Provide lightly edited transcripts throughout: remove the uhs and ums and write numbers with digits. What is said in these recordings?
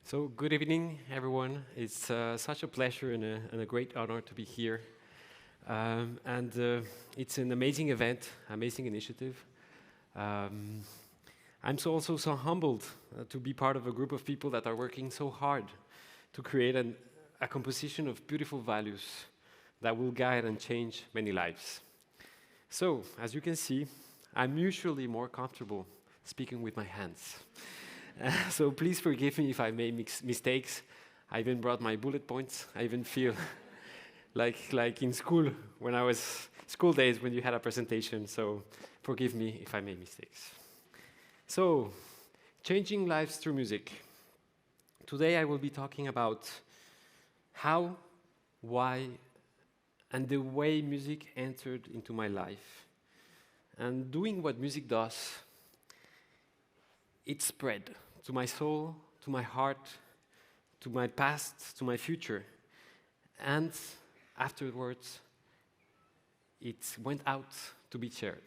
So, good evening, everyone. It's such a pleasure and a great honor to be here. It's an amazing event, amazing initiative. I'm also so humbled to be part of a group of people that are working so hard to create a composition of beautiful values that will guide and change many lives. So, as you can see, I'm usually more comfortable speaking with my hands. So please forgive me if I make mistakes. I even brought my bullet points. I even feel like in school, when I was school days when you had a presentation. So forgive me if I make mistakes. So, changing lives through music. Today I will be talking about how, why, and the way music entered into my life. And doing what music does, it spread to my soul, to my heart, to my past, to my future. And afterwards, it went out to be shared.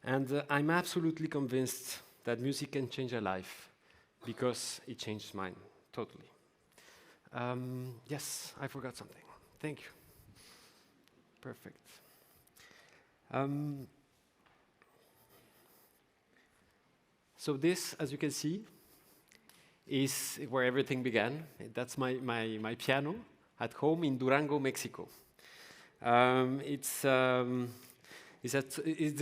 And I'm absolutely convinced that music can change a life because it changed mine, totally. Yes, I forgot something. Thank you. Perfect. So this, as you can see, is where everything began. That's my piano at home in Durango, Mexico. It's the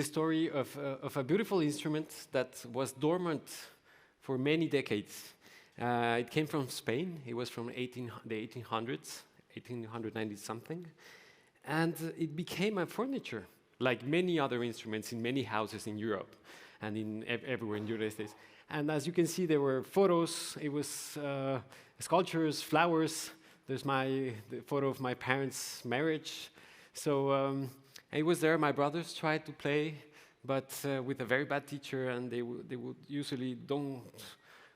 story of a beautiful instrument that was dormant for many decades. It came from Spain. It was from the 1800s, 1890 something. And it became a furniture, like many other instruments in many houses in Europe and everywhere in the United States. And as you can see, there were photos. It was sculptures, flowers. There's the photo of my parents' marriage. So it was there. My brothers tried to play, but with a very bad teacher, and they would usually don't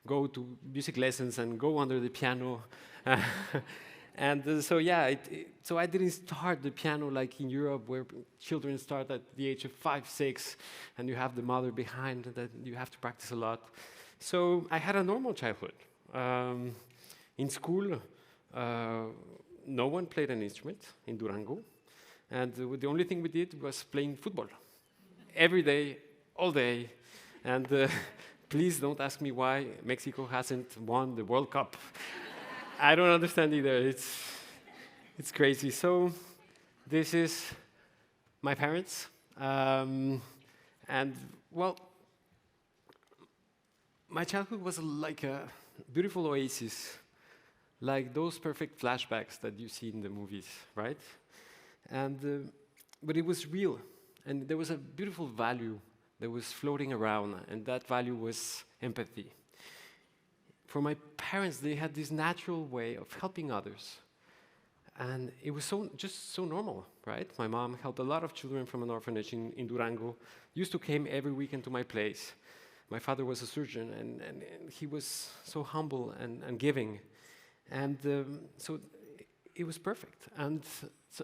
go to music lessons and go under the piano. So I didn't start the piano like in Europe, where children start at the age of 5, 6, and you have the mother behind that you have to practice a lot. So I had a normal childhood. In school, no one played an instrument in Durango, and the only thing we did was playing football every day, all day. And please don't ask me why Mexico hasn't won the World Cup. I don't understand either. It's crazy. So this is my parents, and well, my childhood was like a beautiful oasis, like those perfect flashbacks that you see in the movies, right? And but it was real, and there was a beautiful value that was floating around, and that value was empathy. For my parents, they had this natural way of helping others. And it was just so normal, right? My mom helped a lot of children from an orphanage in Durango, used to come every weekend to my place. My father was a surgeon, and he was so humble and giving. And so it was perfect. And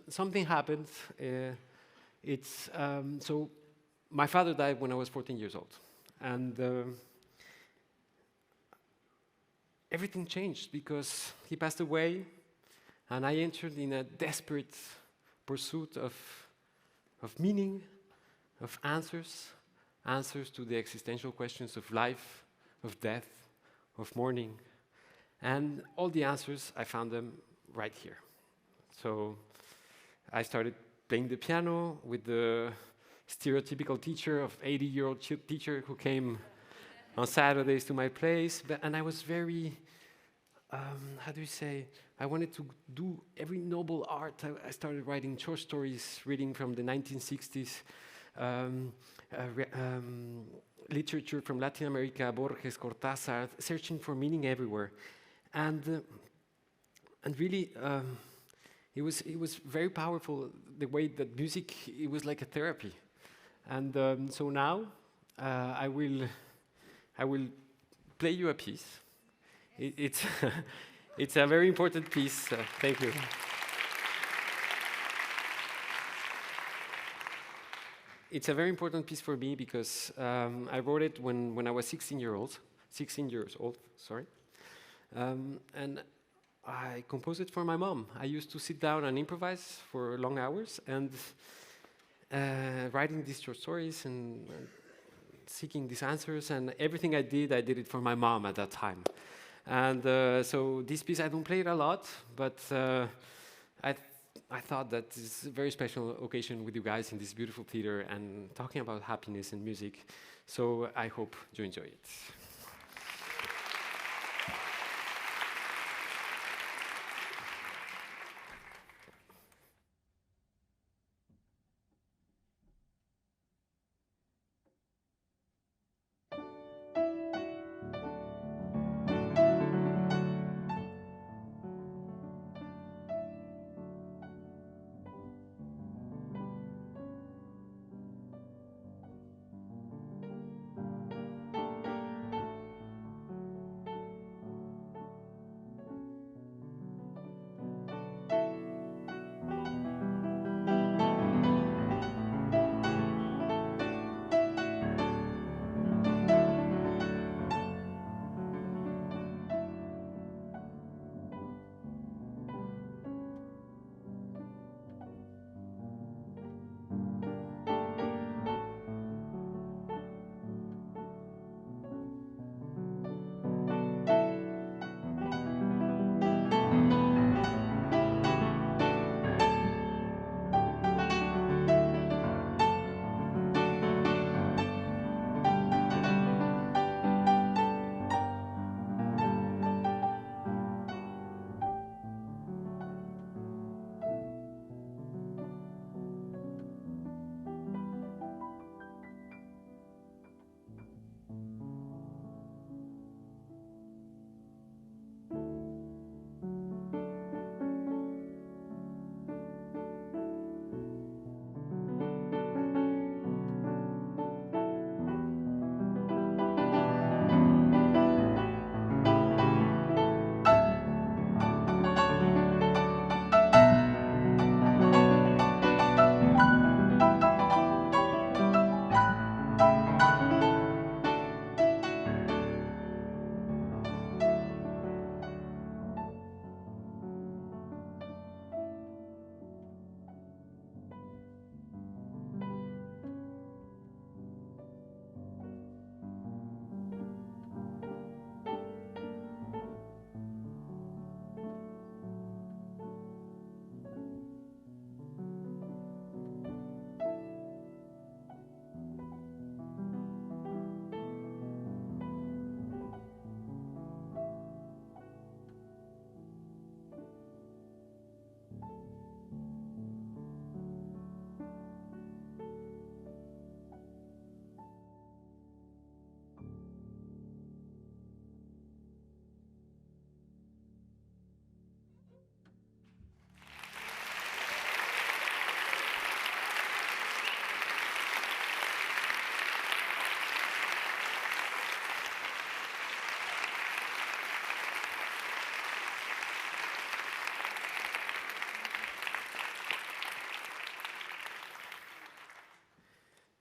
something happened. So my father died when I was 14 years old. And everything changed because he passed away, and I entered in a desperate pursuit of meaning, of answers to the existential questions of life, of death, of mourning. And all the answers, I found them right here. So I started playing the piano with the stereotypical teacher of 80-year-old teacher who came on Saturdays to my place, and I was very, I wanted to do every noble art. I started writing short stories, reading from the 1960s, literature from Latin America, Jorge, Cortázar, searching for meaning everywhere. And really, it was very powerful, the way that music, it was like a therapy. And so now, I will play you a piece. It's a very important piece. Thank you. It's a very important piece for me because I wrote it when I was 16 years old. Sorry. And I composed it for my mom. I used to sit down and improvise for long hours and writing these short stories and seeking these answers, and everything I did it for my mom at that time. And so this piece, I don't play it a lot, but I thought that this is a very special occasion with you guys in this beautiful theater and talking about happiness and music. So I hope you enjoy it.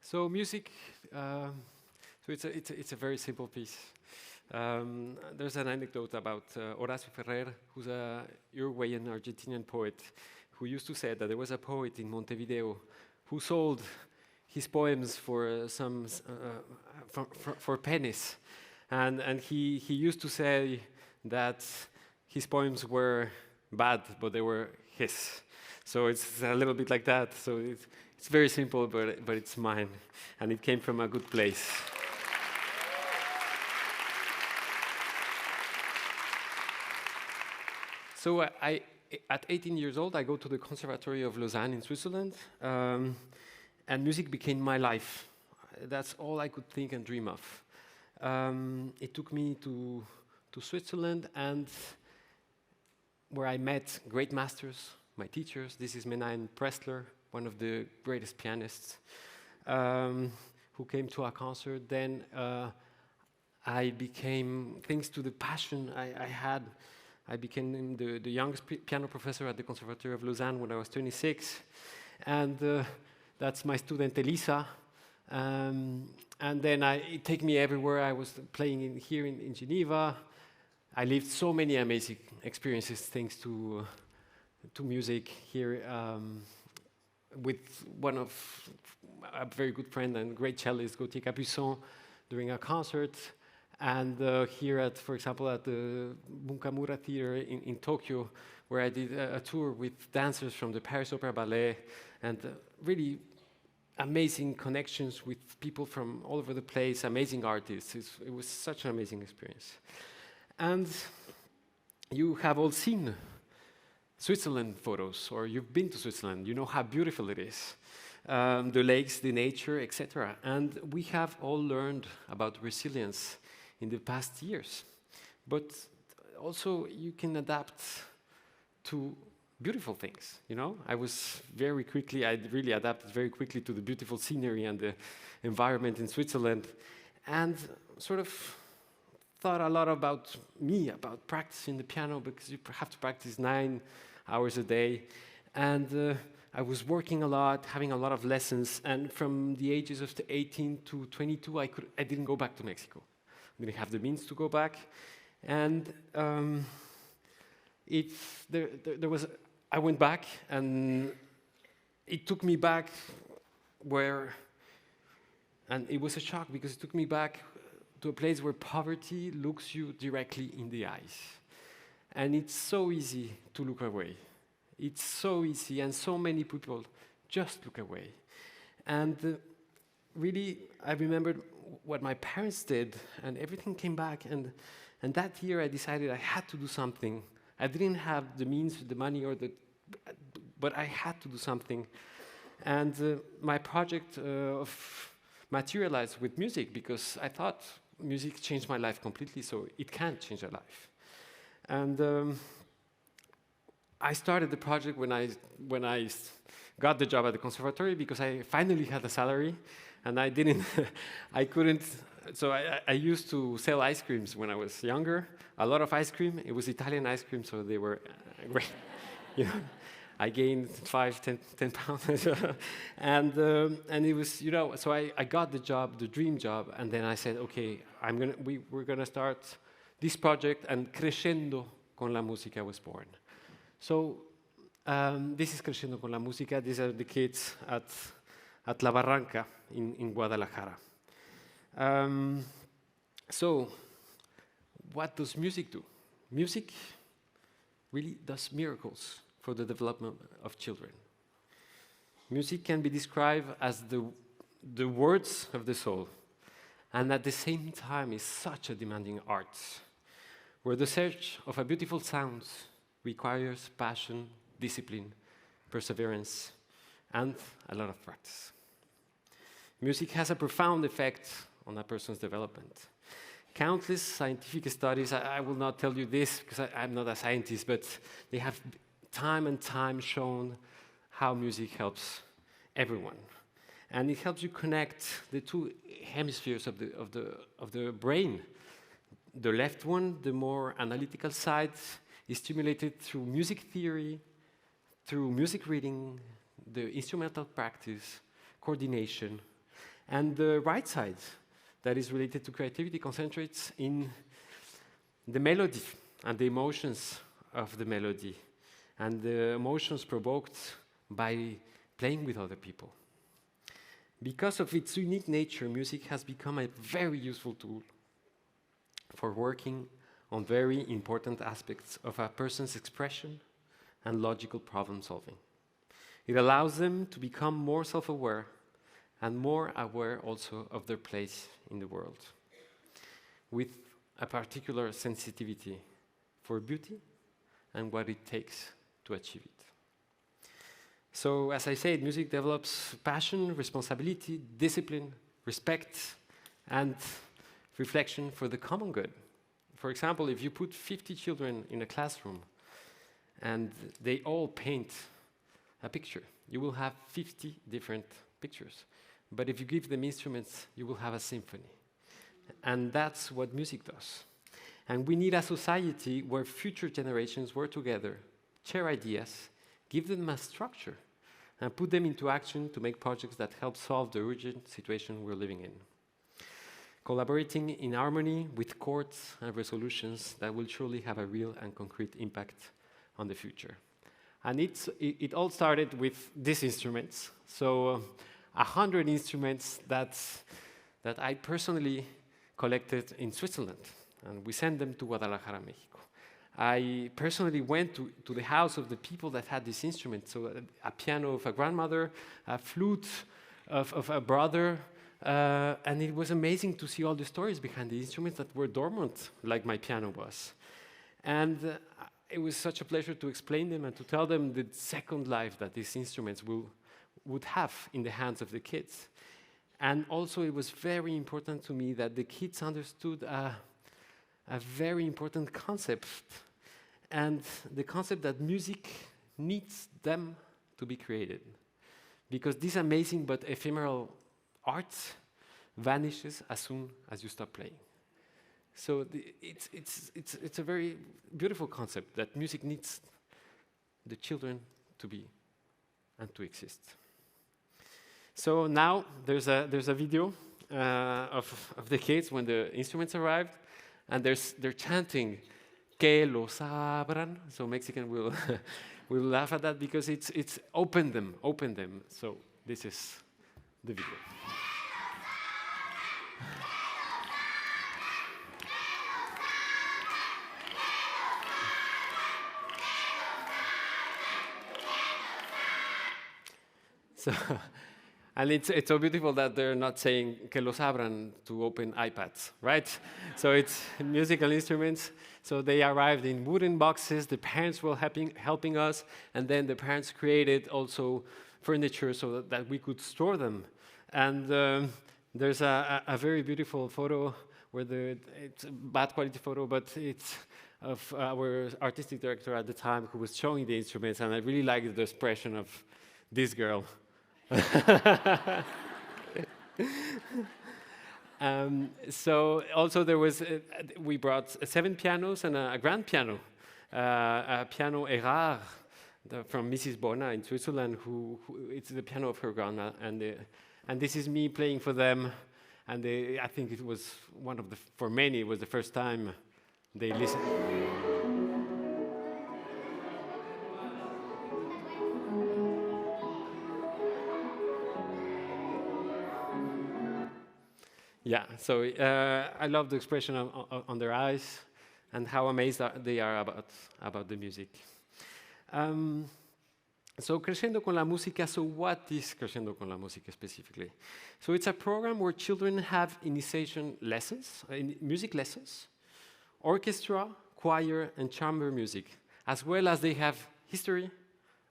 So music, so it's a very simple piece. There's an anecdote about Horacio Ferrer, who's a Uruguayan Argentinian poet, who used to say that there was a poet in Montevideo who sold his poems for for pennies, and he used to say that his poems were bad, but they were his. So it's a little bit like that. So it's very simple, but it's mine, and it came from a good place. So at 18 years old, I go to the Conservatory of Lausanne in Switzerland, and music became my life. That's all I could think and dream of. It took me to Switzerland, and where I met great masters, my teachers. This is Menahem Pressler, one of the greatest pianists, who came to our concert. Then I became, thanks to the passion I had, I became the youngest piano professor at the Conservatory of Lausanne when I was 26. And that's my student Elisa. And then it took me everywhere. I was playing here in Geneva, I lived so many amazing experiences thanks to music here with one of a very good friend and great cellist, Gauthier Capuçon, during a concert. And here at, for example, at the Bunkamura Theater in Tokyo, where I did a tour with dancers from the Paris Opera Ballet, and really amazing connections with people from all over the place, amazing artists. It was such an amazing experience. And you have all seen Switzerland photos, or you've been to Switzerland, you know how beautiful it is. The lakes, the nature, etc. And we have all learned about resilience in the past years. But also you can adapt to beautiful things, you know? I really adapted very quickly to the beautiful scenery and the environment in Switzerland, and sort of thought a lot about me, about practicing the piano, because you have to practice 9 hours a day. And I was working a lot, having a lot of lessons, and from the ages of 18 to 22, I didn't go back to Mexico. I didn't have the means to go back. And I went back, and it took me back and it was a shock, because it took me back to a place where poverty looks you directly in the eyes. And it's so easy to look away. It's so easy, and so many people just look away. And really, I remembered what my parents did, and everything came back. And that year, I decided I had to do something. I didn't have the means, the money, but I had to do something. And my project materialized with music, because I thought music changed my life completely, so it can change a life. And I started the project when I got the job at the conservatory, because I finally had a salary, and I couldn't. So I used to sell ice creams when I was younger, a lot of ice cream. It was Italian ice cream, so they were great. You know, I gained 10 pounds, and it was, you know. So I got the job, the dream job, and then I said, okay, we're gonna start this project, and Crescendo con la Musica was born. So this is Crescendo con la Musica. These are the kids at La Barranca in Guadalajara. So what does music do? Music really does miracles for the development of children. Music can be described as the words of the soul, and at the same time is such a demanding art, where the search of a beautiful sound requires passion, discipline, perseverance, and a lot of practice. Music has a profound effect on a person's development. Countless scientific studies, I will not tell you this because I'm not a scientist, but they have time and time shown how music helps everyone. And it helps you connect the two hemispheres of the brain. The left one, the more analytical side, is stimulated through music theory, through music reading, the instrumental practice, coordination. And the right side, that is related to creativity, concentrates in the melody and the emotions of the melody, and the emotions provoked by playing with other people. Because of its unique nature, music has become a very useful tool for working on very important aspects of a person's expression and logical problem solving. It allows them to become more self-aware and more aware also of their place in the world, with a particular sensitivity for beauty and what it takes to achieve it. So, as I said, music develops passion, responsibility, discipline, respect, and reflection for the common good. For example, if you put 50 children in a classroom and they all paint a picture, you will have 50 different pictures. But if you give them instruments, you will have a symphony. And that's what music does. And we need a society where future generations work together, share ideas, give them a structure, and put them into action to make projects that help solve the urgent situation we're living in. collaborating in harmony with chords and resolutions that will surely have a real and concrete impact on the future. And it all started with these instruments. So 100 instruments that I personally collected in Switzerland, and we sent them to Guadalajara, Mexico. I personally went to the house of the people that had these instruments, so a piano of a grandmother, a flute of a brother, and it was amazing to see all the stories behind the instruments that were dormant, like my piano was. And it was such a pleasure to explain them and to tell them the second life that these instruments would have in the hands of the kids. And also it was very important to me that the kids understood a very important concept, and the concept that music needs them to be created. Because this amazing but ephemeral art vanishes as soon as you stop playing. So it's a very beautiful concept that music needs the children to be and to exist. So now there's a video of the kids when the instruments arrived, and they're chanting "Que lo sabran." So Mexican will will laugh at that because it's open them. So this is the video. So, and it's so beautiful that they're not saying "que los abran" to open iPads, right? So it's musical instruments. So they arrived in wooden boxes. The parents were helping us, and then the parents created also furniture so that we could store them. And there's a very beautiful photo where it's a bad quality photo, but it's of our artistic director at the time who was showing the instruments, and I really liked the expression of this girl. So also there was, we brought 7 pianos and a grand piano, a piano Erard from Mrs. Bona in Switzerland, who it's the piano of her grandma, and this is me playing for them, and I think it was for many, it was the first time they listened. Yeah, so I love the expression on their eyes and how amazed they are about the music. So Crescendo con la Musica, so what is Crescendo con la Musica specifically? So it's a program where children have initiation lessons, music lessons, orchestra, choir, and chamber music, as well as they have history,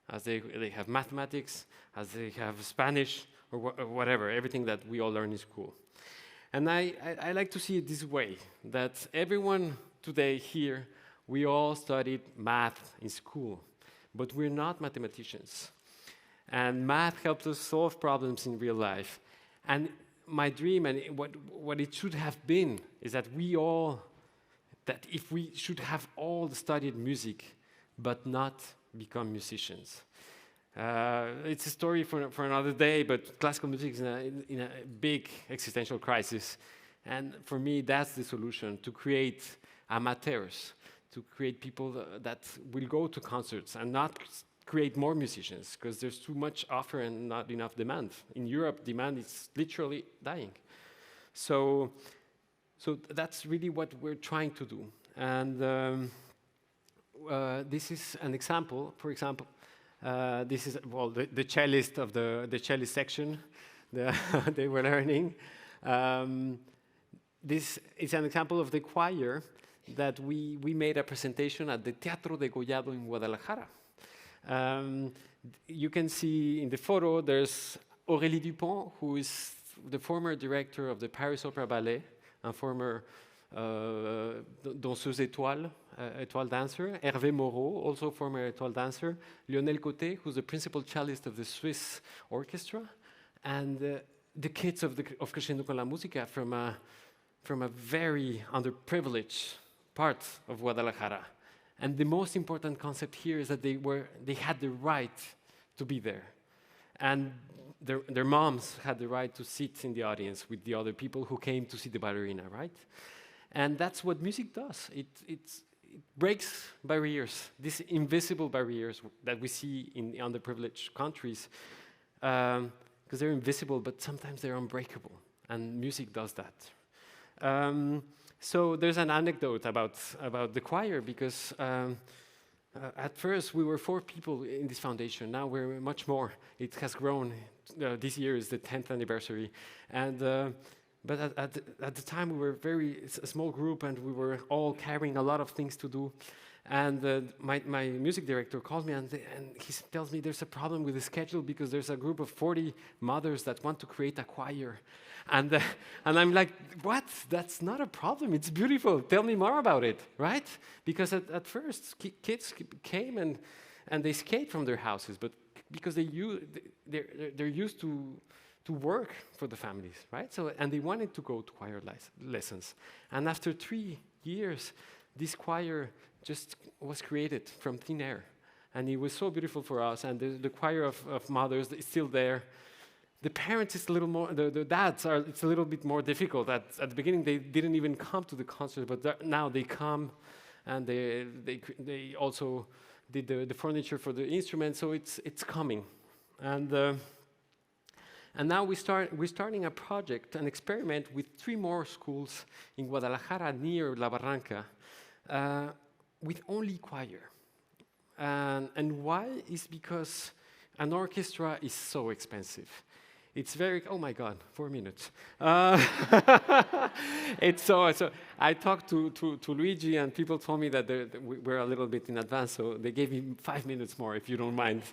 as they have mathematics, as they have Spanish, or whatever, everything that we all learn in school. And I like to see it this way, that everyone today here, we all studied math in school, but we're not mathematicians. And math helps us solve problems in real life. And my dream, and what it should have been, is that if we should have all studied music, but not become musicians. It's a story for another day, but classical music is in a big existential crisis. And for me, that's the solution, to create amateurs, to create people that will go to concerts and not create more musicians, because there's too much offer and not enough demand. In Europe, demand is literally dying. So that's really what we're trying to do. And this is an example, for example, this is the cellist of the cellist section they were learning. This is an example of the choir that we made a presentation at the Teatro de Gollado in Guadalajara. You can see in the photo there's Aurélie Dupont, who is the former director of the Paris Opera Ballet and former danseuse étoile dancer, Hervé Moreau, also former étoile dancer, Lionel Côté, who's the principal cellist of the Swiss orchestra, and the kids of Crescendo con la Musica from a very underprivileged part of Guadalajara. And the most important concept here is that they had the right to be there. And their moms had the right to sit in the audience with the other people who came to see the ballerina, right? And that's what music does. It breaks barriers, these invisible barriers that we see in underprivileged countries, because they're invisible, but sometimes they're unbreakable, and music does that. So there's an anecdote about the choir, because at first we were 4 people in this foundation. Now we're much more. It has grown. This year is the 10th anniversary, and but at the time we were a small group, and we were all carrying a lot of things to do. And my music director calls me, and he tells me there's a problem with the schedule, because there's a group of 40 mothers that want to create a choir. And I'm like, what? That's not a problem. It's beautiful. Tell me more about it, right? Because at first, kids came and they escaped from their houses, but because they're used to work for the families, right? So, and they wanted to go to choir lessons. And after 3 years, this choir just was created from thin air. And it was so beautiful for us. And the choir of mothers is still there. The parents is a little more, the dads are, it's a little bit more difficult. At the beginning, they didn't even come to the concert, but now they come, and they also did the furniture for the instruments, so it's coming. And now we're starting a project, an experiment with 3 more schools in Guadalajara near La Barranca, with only choir. And why? Is because an orchestra is so expensive. It's very, oh my God, 4 minutes. It's so I talked to Luigi, and people told me that we're a little bit in advance, so they gave me 5 minutes more, if you don't mind.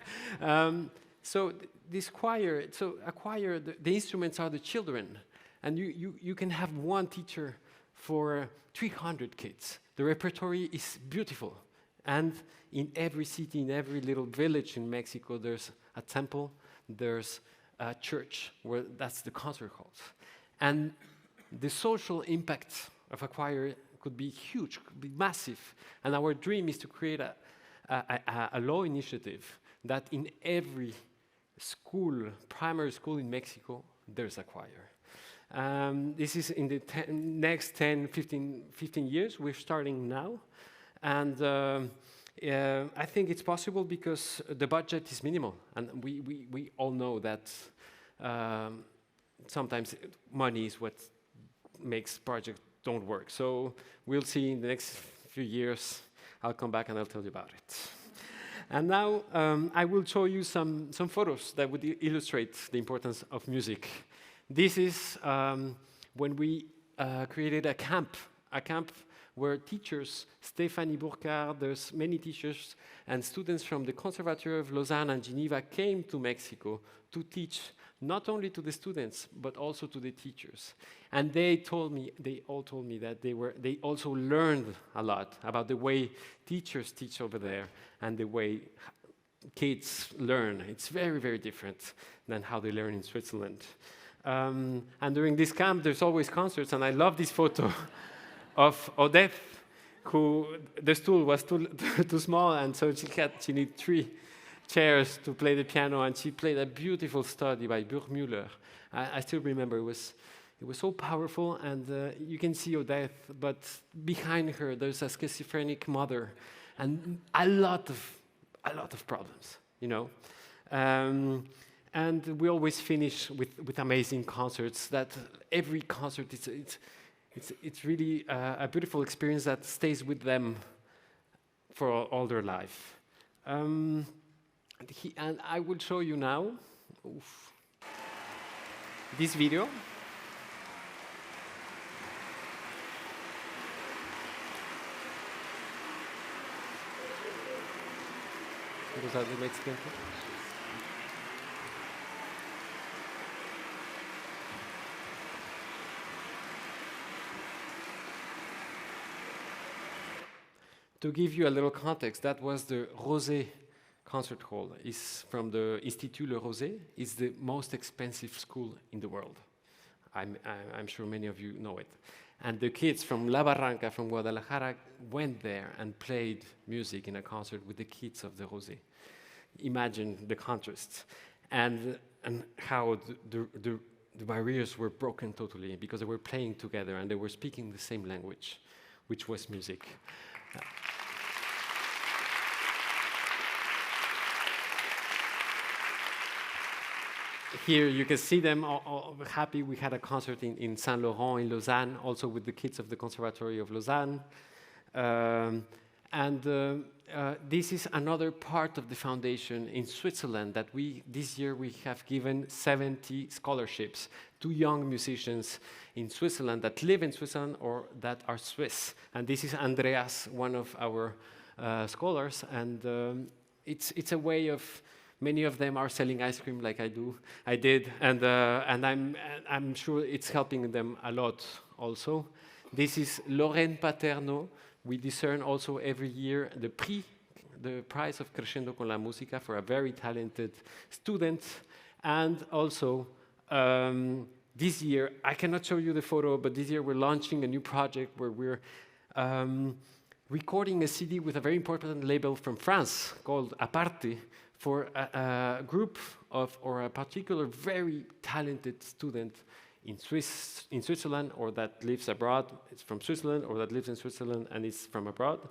So this choir, a choir, the instruments are the children, and you can have 1 teacher for 300 kids. The repertory is beautiful, and in every city, in every little village in Mexico, there's a temple, there's a church where that's the concert halls. And the social impact of a choir could be huge, could be massive. And our dream is to create a law initiative that in every school, primary school in Mexico, there's a choir. This is in the next 10, 15 years. We're starting now. And I think it's possible because the budget is minimal. And we all know that sometimes money is what makes projects don't work. So we'll see in the next few years. I'll come back and I'll tell you about it. And now I will show you some photos that would illustrate the importance of music. This is when we created a camp where teachers, Stéphanie Burkhardt, there's many teachers and students from the Conservatoire of Lausanne and Geneva came to Mexico to teach not only to the students, but also to the teachers. And they all told me that they also learned a lot about the way teachers teach over there and the way kids learn. It's very, very different than how they learn in Switzerland. And during this camp, there's always concerts, and I love this photo of Odette, who the stool was too small, and so she needed 3 chairs to play the piano, and she played a beautiful study by Burgmüller. I still remember it was so powerful, and you can see Odette, but behind her there's a schizophrenic mother, and a lot of problems, you know. And we always finish with amazing concerts. That every concert it's really a beautiful experience that stays with them for all their life. And I will show you now this video. Was that the Mexican food? To give you a little context, that was the Rosé concert hall. It's from the Institut Le Rosé. It's the most expensive school in the world. I'm sure many of you know it. And the kids from La Barranca, from Guadalajara, went there and played music in a concert with the kids of the Rosé. Imagine the contrast. and how the barriers were broken totally because they were playing together and they were speaking the same language, which was music. Here you can see them all happy. We had a concert in Saint Laurent in Lausanne, also with the kids of the Conservatory of Lausanne. This is another part of the foundation in Switzerland that this year we have given 70 scholarships to young musicians in Switzerland that live in Switzerland or that are Swiss. And this is Andreas, one of our scholars, and it's a way of. Many of them are selling ice cream like I did, and I'm sure it's helping them a lot also. This is Lorraine Paterno. We discern also every year the prize of Crescendo con la Musica for a very talented student. And also, this year, I cannot show you the photo, but this year we're launching a new project where we're recording a CD with a very important label from France called Aparte, for a group of, or a particular very talented student in Switzerland, or that lives abroad. It's from Switzerland, or that lives in Switzerland and is from abroad,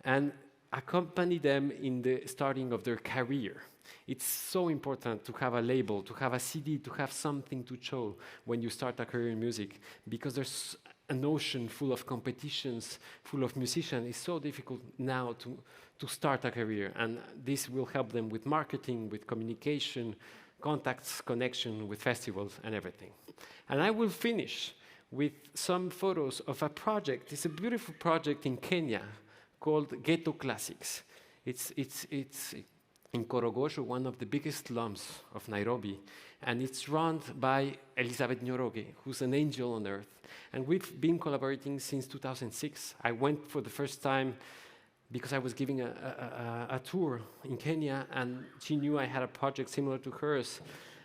and accompany them in the starting of their career. It's so important to have a label, to have a CD, to have something to show when you start a career in music, because there's an ocean full of competitions, full of musicians. It's so difficult now to start a career, and this will help them with marketing, with communication, contacts, connection with festivals and everything. And I will finish with some photos of a project. It's a beautiful project in Kenya called Ghetto Classics. It's in Korogosho, one of the biggest slums of Nairobi, and it's run by Elizabeth Nyoroge, who's an angel on earth. And we've been collaborating since 2006. I went for the first time because I was giving a tour in Kenya, and she knew I had a project similar to hers,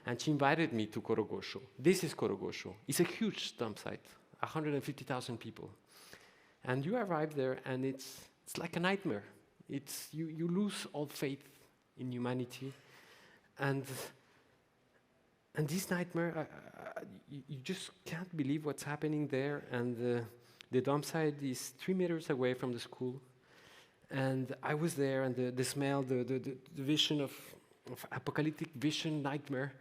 and she invited me to Korogosho. This is Korogosho. It's a huge dump site, 150,000 people. And you arrive there, and it's like a nightmare. You lose all faith in humanity, and this nightmare, you just can't believe what's happening there. And the dump site is 3 meters away from the school. And I was there, and the smell, the vision of apocalyptic vision, nightmare.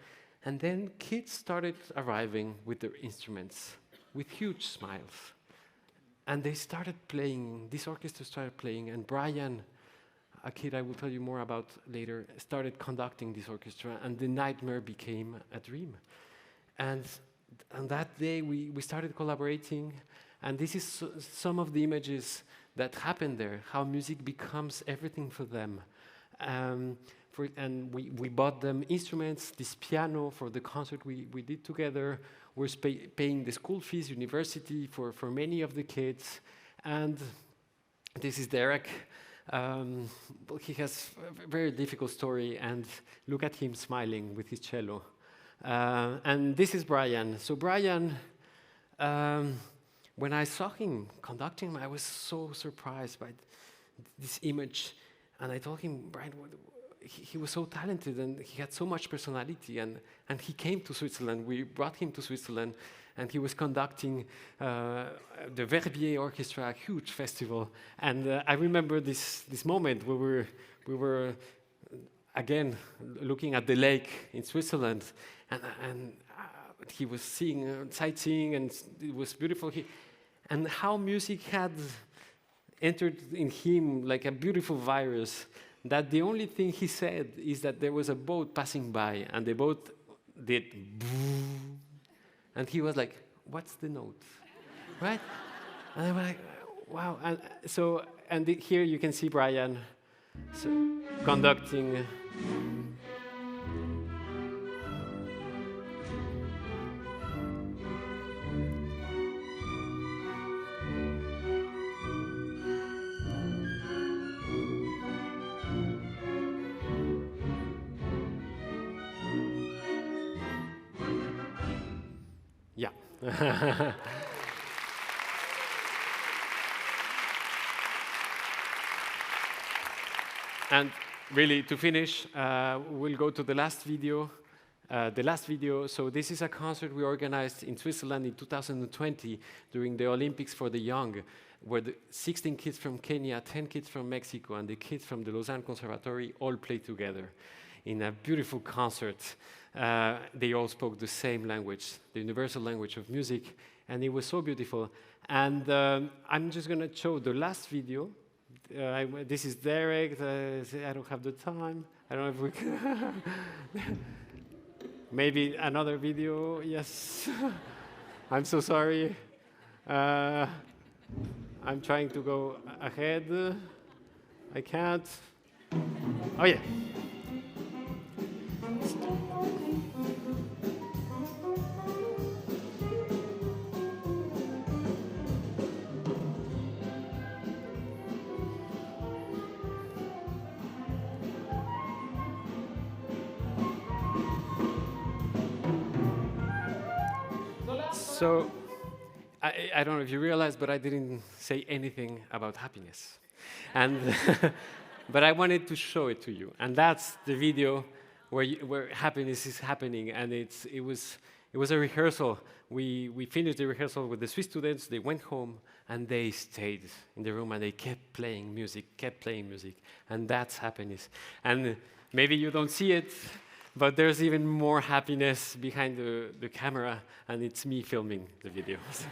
And then kids started arriving with their instruments, with huge smiles. And they started playing, this orchestra started playing, and Brian, a kid I will tell you more about later, started conducting this orchestra, and the nightmare became a dream. And on that day, we started collaborating, and this is some of the images that happened there, how music becomes everything for them. And we bought them instruments, this piano for the concert we did together. We're paying the school fees, university for many of the kids. And this is Derek. He has a very difficult story, and look at him smiling with his cello. And this is Brian. So Brian, when I saw him conducting, I was so surprised by this image. And I told him, Brian, he was so talented, and he had so much personality, and he came to Switzerland. We brought him to Switzerland, and he was conducting the Verbier Orchestra, a huge festival. And I remember this moment where we were again looking at the lake in Switzerland, and he was sightseeing, and it was beautiful. And how music had entered in him like a beautiful virus, that the only thing he said is that there was a boat passing by, and the boat did boom, and he was like, what's the note? Right? And I'm like, wow. And here you can see Brian conducting. Yeah. And really, to finish, we'll go to the last video. the last video. So this is a concert we organized in Switzerland in 2020 during the Olympics for the Young, where the 16 kids from Kenya, 10 kids from Mexico, and the kids from the Lausanne Conservatory all played together in a beautiful concert. They all spoke the same language, the universal language of music, and it was so beautiful. And I'm just going to show the last video. This is direct. I don't have the time. I don't know if we can. Maybe another video. Yes. I'm so sorry. I'm trying to go ahead. I can't. Oh, yeah. So, I don't know if you realize, but I didn't say anything about happiness. And but I wanted to show it to you. And that's the video where happiness is happening. And it was a rehearsal. We finished the rehearsal with the Swiss students. They went home, and they stayed in the room, and they kept playing music. And that's happiness. And maybe you don't see it, but there's even more happiness behind the camera, and it's me filming the videos.